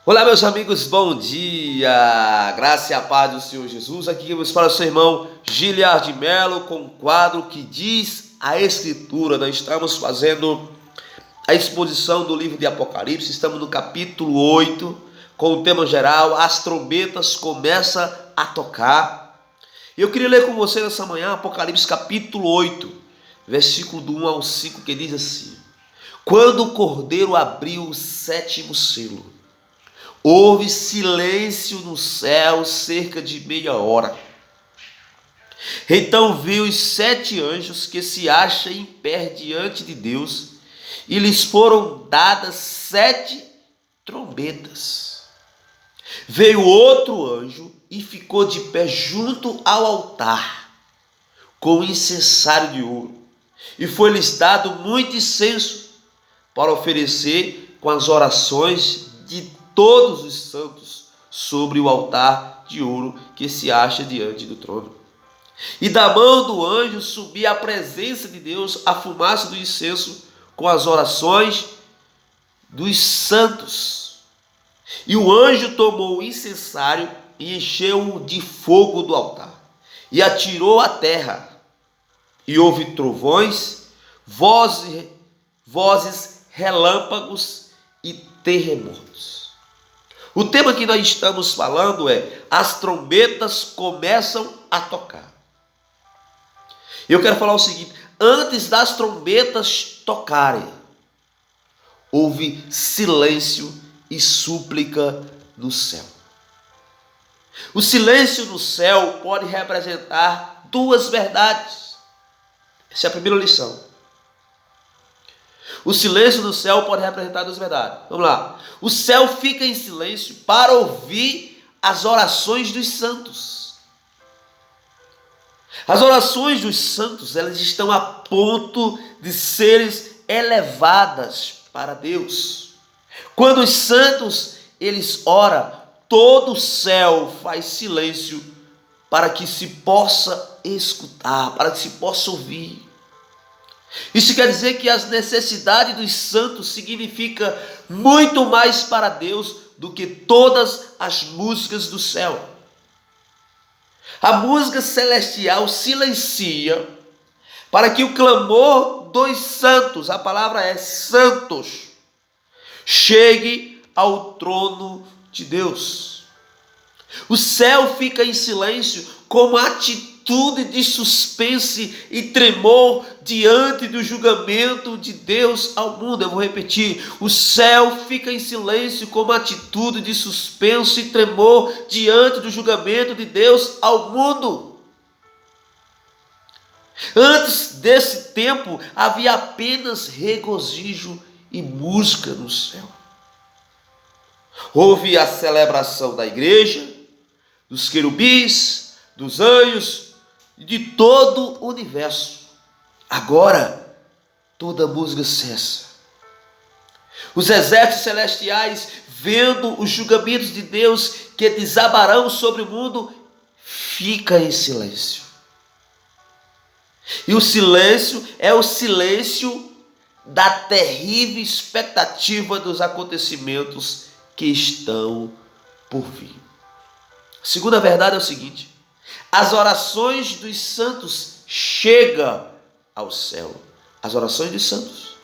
Olá, meus amigos, bom dia! Graça e a paz do Senhor Jesus. Aqui que vos fala o seu irmão Giliard de Melo com um quadro que diz a Escritura. Nós estamos fazendo a exposição do livro de Apocalipse. Estamos no capítulo 8, com o tema geral: as trombetas começam a tocar. Eu queria ler com você nessa manhã Apocalipse capítulo 8, versículo do 1 ao 5, que diz assim: quando o Cordeiro abriu o sétimo selo, houve silêncio no céu cerca de meia hora. Então vi os 7 anjos que se acham em pé diante de Deus, e lhes foram dadas 7 trombetas. Veio outro anjo e ficou de pé junto ao altar, com incensário de ouro, e foi-lhes dado muito incenso para oferecer com as orações de todos os santos sobre o altar de ouro que se acha diante do trono. E da mão do anjo subia à presença de Deus a fumaça do incenso com as orações dos santos. E o anjo tomou o incensário e encheu-o de fogo do altar, e atirou à terra. E houve trovões, vozes, relâmpagos e terremotos. O tema que nós estamos falando é: as trombetas começam a tocar. Eu quero falar o seguinte: antes das trombetas tocarem, houve silêncio e súplica no céu. O silêncio no céu pode representar duas verdades. Essa é a primeira lição. O silêncio do céu pode representar duas verdades. Vamos lá. O céu fica em silêncio para ouvir as orações dos santos. As orações dos santos, elas estão a ponto de serem elevadas para Deus. Quando os santos, eles oram, todo o céu faz silêncio para que se possa escutar, para que se possa ouvir. Isso quer dizer que as necessidades dos santos significa muito mais para Deus do que todas as músicas do céu. A música celestial silencia para que o clamor dos santos, a palavra é santos, chegue ao trono de Deus. O céu fica em silêncio como atitude de suspense e tremor diante do julgamento de Deus ao mundo. Eu vou repetir: o céu fica em silêncio como atitude de suspense e tremor diante do julgamento de Deus ao mundo. Antes desse tempo havia apenas regozijo e música no céu. Houve a celebração da igreja, dos querubins, dos anjos, de todo o universo. Agora, toda música cessa. Os exércitos celestiais, vendo os julgamentos de Deus que desabarão sobre o mundo, fica em silêncio. E o silêncio é o silêncio da terrível expectativa dos acontecimentos que estão por vir. A segunda verdade é o seguinte: as orações dos santos chegam ao céu. As orações dos santos.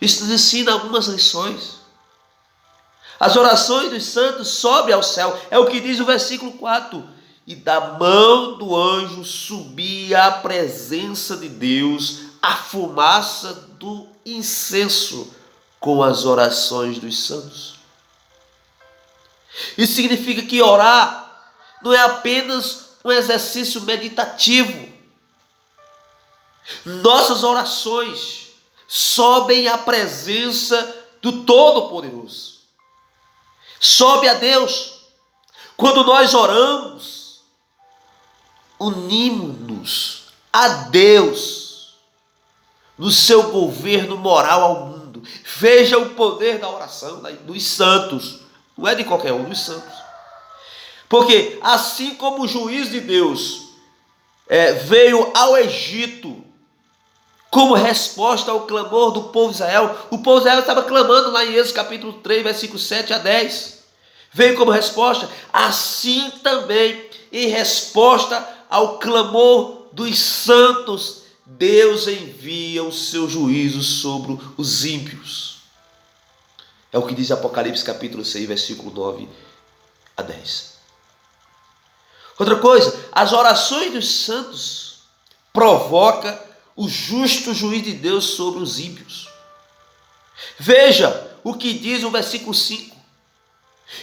Isso nos ensina algumas lições. As orações dos santos sobem ao céu. É o que diz o versículo 4. E da mão do anjo subia à presença de Deus a fumaça do incenso com as orações dos santos. Isso significa que orar não é apenas um exercício meditativo. Nossas orações sobem à presença do Todo-Poderoso. Sobe a Deus. Quando nós oramos, unimos-nos a Deus no seu governo moral ao mundo. Veja o poder da oração dos santos. Não é de qualquer um, dos santos. Porque assim como o juiz de Deus veio ao Egito como resposta ao clamor do povo de Israel. O povo de Israel estava clamando lá em Êxodo capítulo 3, versículos 7 a 10. Veio como resposta. Assim também, em resposta ao clamor dos santos, Deus envia o seu juízo sobre os ímpios. É o que diz Apocalipse capítulo 6, versículo 9 a 10. Outra coisa, as orações dos santos provocam o justo juízo de Deus sobre os ímpios. Veja o que diz o versículo 5.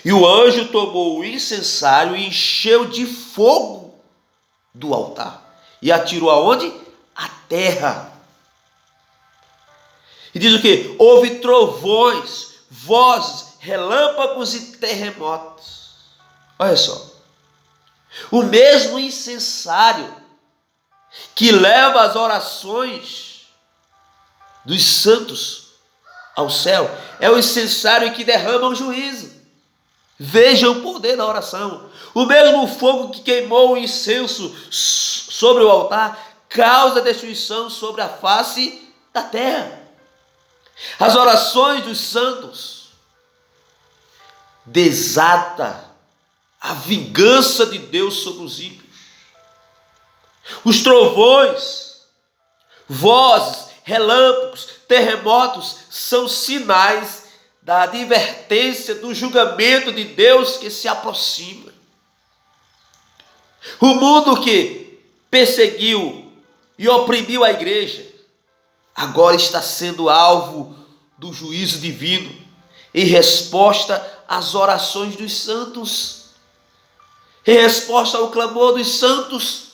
E o anjo tomou o incensário e encheu de fogo do altar e atirou aonde? A terra. E diz o que? Houve trovões, vozes, relâmpagos e terremotos. Olha só. O mesmo incensário que leva as orações dos santos ao céu é o incensário que derrama o juízo. Veja o poder da oração. O mesmo fogo que queimou o incenso sobre o altar causa destruição sobre a face da terra. As orações dos santos desata a vingança de Deus sobre os ímpios. Os trovões, vozes, relâmpagos, terremotos são sinais da advertência do julgamento de Deus que se aproxima. O mundo que perseguiu e oprimiu a igreja agora está sendo alvo do juízo divino em resposta às orações dos santos, em resposta ao clamor dos santos.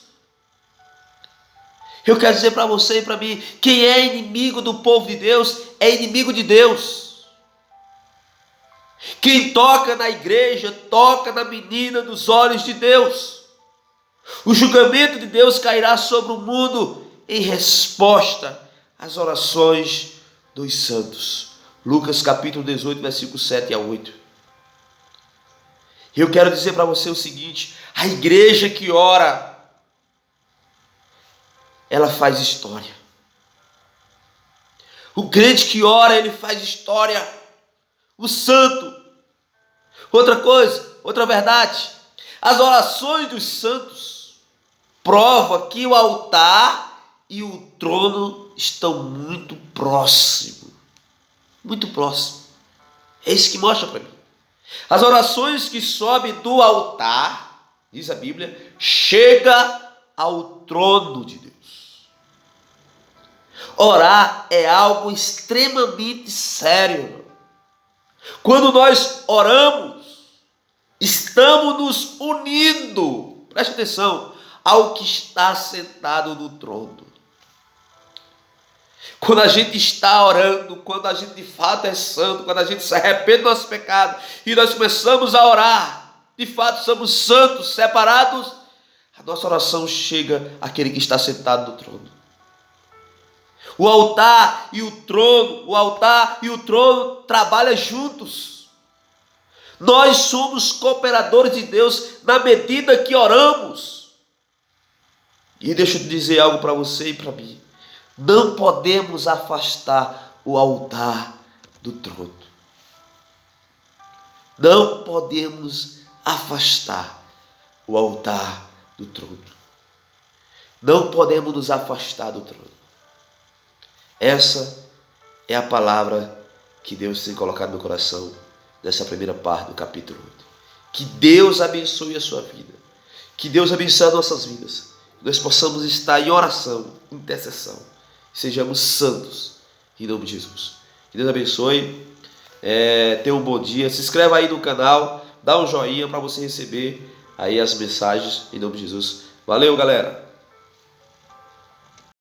Eu quero dizer para você e para mim, quem é inimigo do povo de Deus é inimigo de Deus. Quem toca na igreja, toca na menina dos olhos de Deus. O julgamento de Deus cairá sobre o mundo em resposta às orações dos santos. Lucas capítulo 18, versículos 7 a 8. Eu quero dizer para você o seguinte: a igreja que ora, ela faz história. O crente que ora, ele faz história. O santo. Outra coisa, outra verdade, as orações dos santos provam que o altar e o trono estão muito próximos. Muito próximos. É isso que mostra para mim. As orações que sobem do altar, diz a Bíblia, chega ao trono de Deus. Orar é algo extremamente sério. Quando nós oramos, estamos nos unindo, preste atenção, ao que está sentado no trono. Quando a gente está orando, quando a gente de fato é santo, quando a gente se arrepende do nosso pecado e nós começamos a orar, de fato somos santos, separados, a nossa oração chega àquele que está sentado no trono. O altar e o trono trabalham juntos. Nós somos cooperadores de Deus na medida que oramos. E deixa eu dizer algo para você e para mim. Não podemos afastar o altar do trono. Não podemos afastar o altar do trono. Não podemos nos afastar do trono. Essa é a palavra que Deus tem colocado no coração dessa primeira parte do capítulo 8. Que Deus abençoe a sua vida. Que Deus abençoe as nossas vidas. Que nós possamos estar em oração, intercessão. Sejamos santos, em nome de Jesus. Que Deus abençoe. Tenha um bom dia. Se inscreva aí no canal. Dá um joinha para você receber aí as mensagens, em nome de Jesus. Valeu, galera.